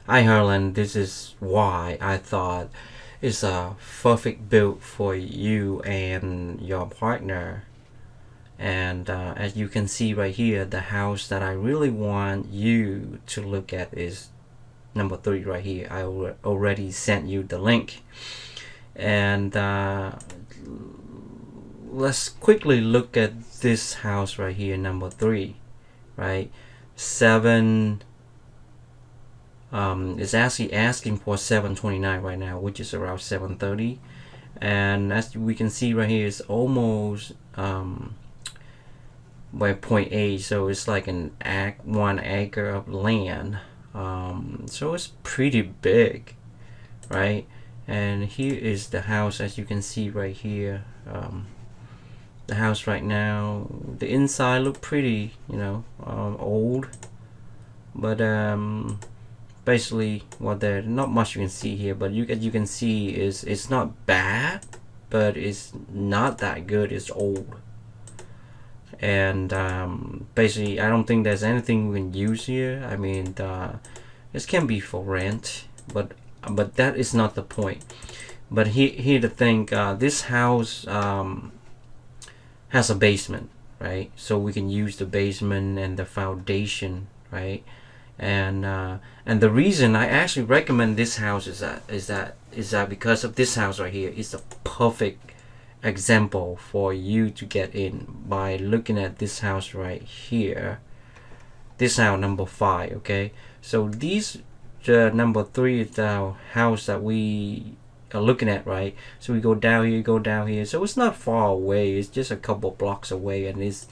Ireland, this is why I thought it's a perfect build for you and your partner. And as you can see right here, the house that I really want you to look at is number 3 right here. I already sent you the link. And let's quickly look at this house right here, number 3, right? 7 is actually asking for 729 right now, which is around 730. And as we can see right here, it's almost by 0.8, so it's like an 1 acre of land. So it's pretty big, right? And here is the house, as you can see right here. The house right now, the inside look pretty, old, but basically, well, there's not much you can see here, but you can see is it's not bad, but it's not that good. It's old, and basically, I don't think there's anything we can use here. I mean, this can be for rent, but that is not the point. But here the thing, this house has a basement, right? So we can use the basement and the foundation, right? And the reason I actually recommend this house is that because of this house right here. It's a perfect example for you to get in by looking at this house right here. This house number 5, okay? So these number 3 is the house that we are looking at, right? So we go down here, so it's not far away. It's just a couple blocks away, and it's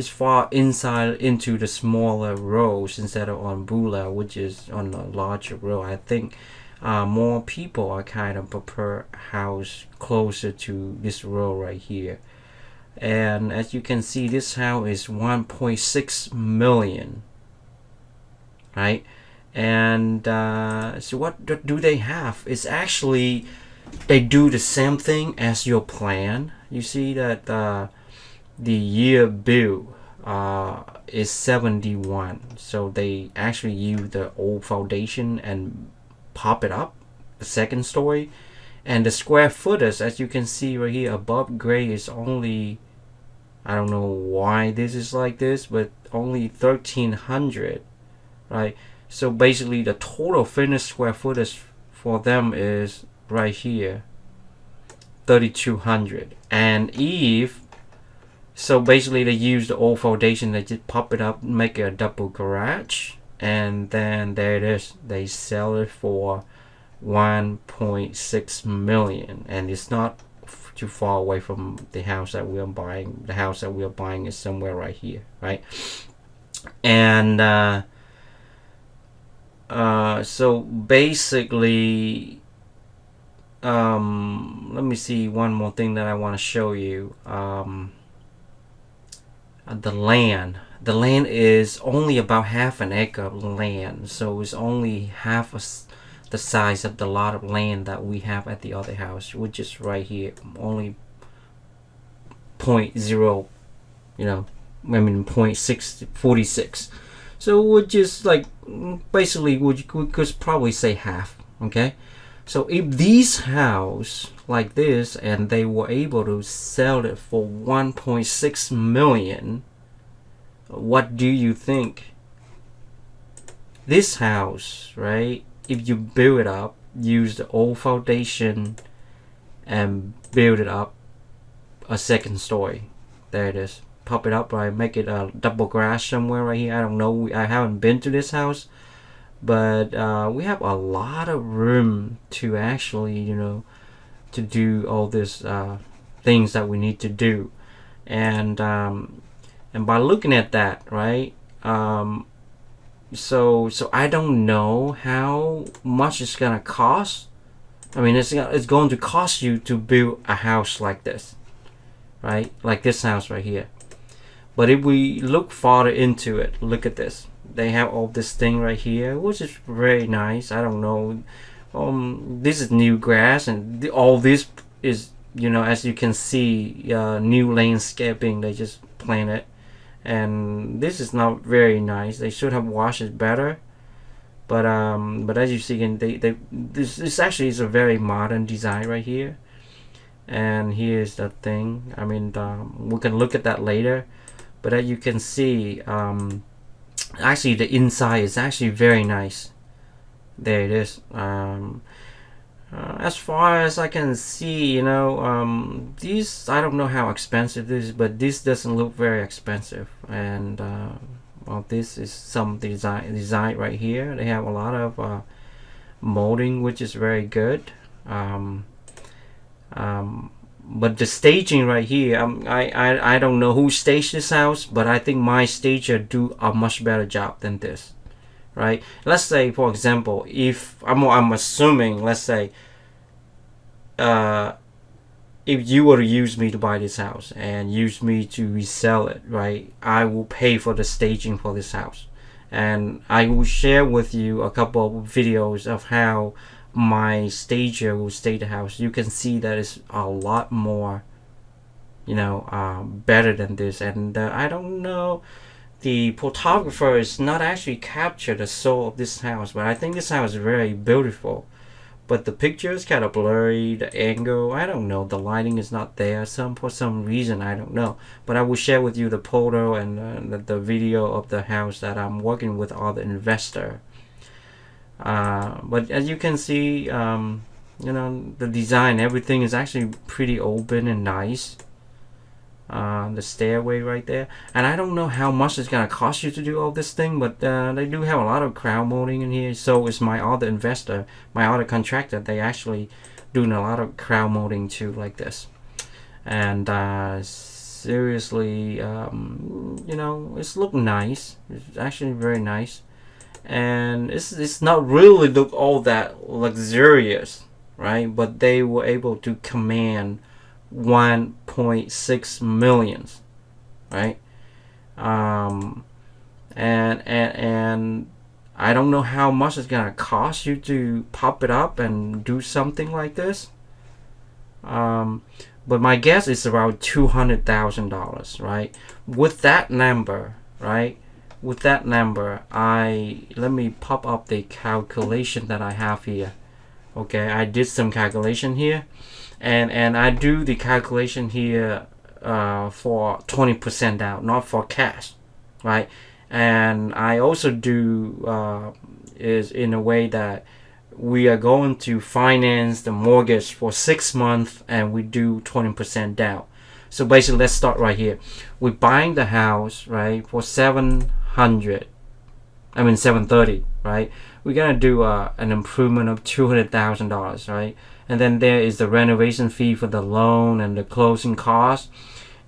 far inside into the smaller roads instead of on Bula, which is on a larger road. I think more people are kind of prefer house closer to this road right here. And as you can see, this house is 1.6 million, right? And so what do they have? It's actually, they do the same thing as your plan. You see that the year bill is 71, so they actually use the old foundation and pop it up the second story. And the square footage, as you can see right here above grade, is only, I don't know why this is like this, but only 1,300, right? So basically the total finished square footage for them is right here 3,200. And if so, basically they use the old foundation, they just pop it up, make it a double garage, and then there it is. They sell it for 1.6 million, and it's not too far away from the house that we are buying. The house that we are buying is somewhere right here, right? And so basically, let me see one more thing that I want to show you. The land is only about half an acre of land, so it's only half the size of the lot of land that we have at the other house, which is right here, only 0.0, I mean 0.646. So which is like basically we could probably say half, okay? So if these house like this and they were able to sell it for 1.6 million, what do you think? This house, right? If you build it up, use the old foundation and build it up a second story. There it is. Pop it up, right? Make it a double garage somewhere right here. I don't know. I haven't been to this house. But we have a lot of room to actually, to do all this things that we need to do, and by looking at that, right? So I don't know how much it's gonna cost. I mean, it's going to cost you to build a house like this, right? Like this house right here. But if we look farther into it, look at this. They have all this thing right here, which is very nice. I don't know. This is new grass, and all this is, as you can see, new landscaping. They just planted, and this is not very nice. They should have washed it better. But as you see, this actually is a very modern design right here. And here's the thing. I mean, we can look at that later. But as you can see, actually the inside is actually very nice. There it is. As far as I can see, these, I don't know how expensive this is, but this doesn't look very expensive. And well, this is some design right here. They have a lot of molding, which is very good. But the staging right here, I don't know who staged this house, but I think my stager do a much better job than this, right? Let's say, for example, if I'm assuming, let's say, if you were to use me to buy this house and use me to resell it, right, I will pay for the staging for this house, and I will share with you a couple of videos of how my stager will stage the house. You can see that it's a lot more, better than this. And I don't know, the photographer is not actually captured the soul of this house, but I think this house is very beautiful. But the picture is kind of blurry, the angle, I don't know, the lighting is not there, for some reason, I don't know. But I will share with you the photo and the video of the house that I'm working with all the investor. But as you can see, the design, everything is actually pretty open and nice. The stairway right there, and I don't know how much it's gonna cost you to do all this thing, but they do have a lot of crown molding in here. So is my other investor, my other contractor. They actually doing a lot of crown molding too, like this. And seriously, it's looking nice. It's actually very nice. And it's not really look all that luxurious, right? But they were able to command 1.6 millions, right? And I don't know how much it's gonna cost you to pop it up and do something like this. But my guess is around $200,000, right? With that number, right? With that number, let me pop up the calculation that I have here. Okay, I did some calculation here, and I do the calculation here for 20% down, not for cash, right? And I also do is in a way that we are going to finance the mortgage for 6 months, and we do 20% down. So basically, let's start right here. We're buying the house, right, for 730, right? We're gonna do an improvement of $200,000, right? And then there is the renovation fee for the loan and the closing costs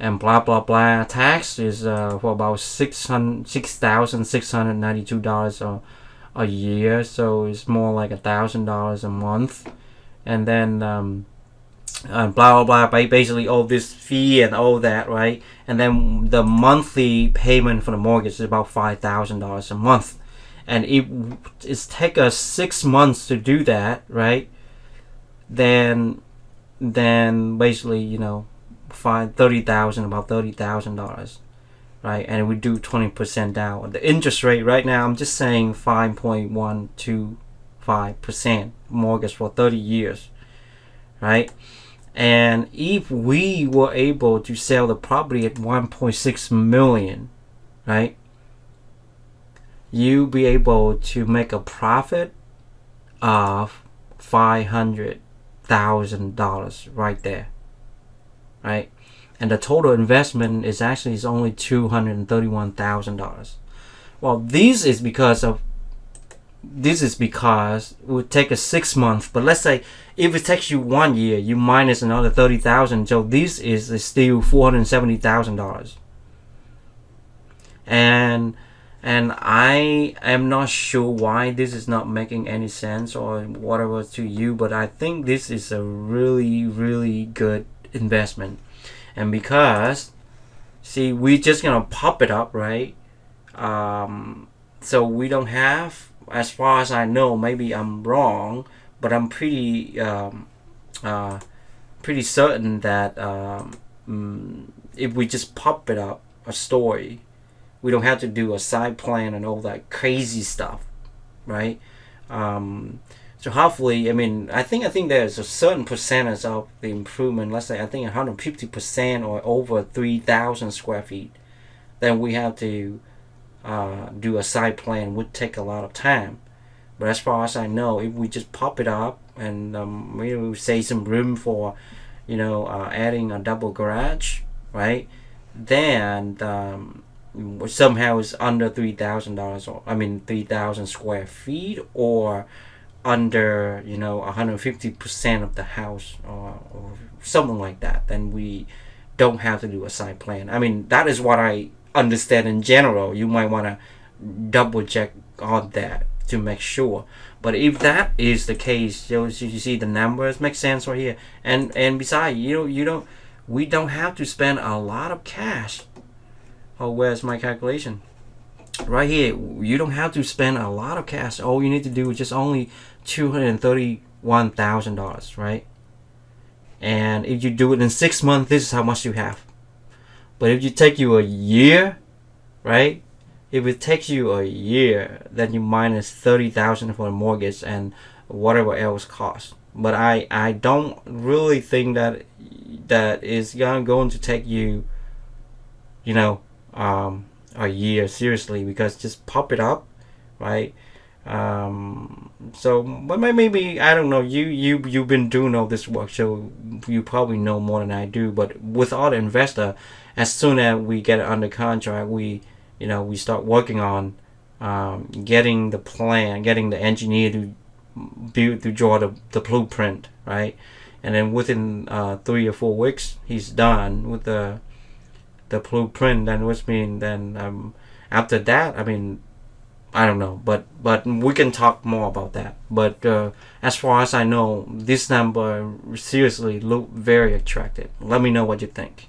and blah blah blah. Tax is for about $6,692 a year, so it's more like $1,000 a month. And then blah blah blah, basically all this fee and all that, right? And then the monthly payment for the mortgage is about $5,000 a month. And it's take us 6 months to do that, right? Then basically, about $30,000, right? And we do 20% down. The interest rate right now, I'm just saying 5.125% mortgage for 30 years, right? And if we were able to sell the property at 1.6 million, right, you'll be able to make a profit of $500,000 right there, right? And the total investment is only $231,000. Well, this is because it would take us 6 months. But let's say if it takes you 1 year, you minus another $30,000. So this is still $470,000. And I am not sure why this is not making any sense or whatever to you, but I think this is a really, really good investment. And because, see, we're just gonna pop it up, right? So we don't have, as far as I know, maybe I'm wrong, but I'm pretty certain that if we just pop it up a story, we don't have to do a side plan and all that crazy stuff, right? So hopefully, I mean, I think there's a certain percentage of the improvement. Let's say I think 150% or over 3,000 square feet. Then we have to do a site plan. Would take a lot of time. But as far as I know, if we just pop it up and we say some room for, adding a double garage, right? Then somehow it's under $3,000, or I mean 3,000 square feet, or under 150% of the house, or something like that. Then we don't have to do a site plan. I mean, that is what I understand in general. You might want to double check on that to make sure. But if that is the case, you see the numbers make sense right here. And besides, we don't have to spend a lot of cash. Oh, where's my calculation? Right here, you don't have to spend a lot of cash. All you need to do is just only $231,000, right? And if you do it in 6 months, this is how much you have. But if you take you a year, right? If it takes you a year, then you minus 30,000 for the mortgage and whatever else costs. But I don't really think that is going to take you, a year seriously, because just pop it up, right? So, but maybe I don't know. You've been doing all this work, so you probably know more than I do. But with all the investor, as soon as we get it under contract, we start working on getting the plan, getting the engineer to draw the blueprint, right? And then within 3 or 4 weeks, he's done with the blueprint. Then which means then after that, I mean, I don't know, but we can talk more about that. But as far as I know, this number seriously look very attractive. Let me know what you think.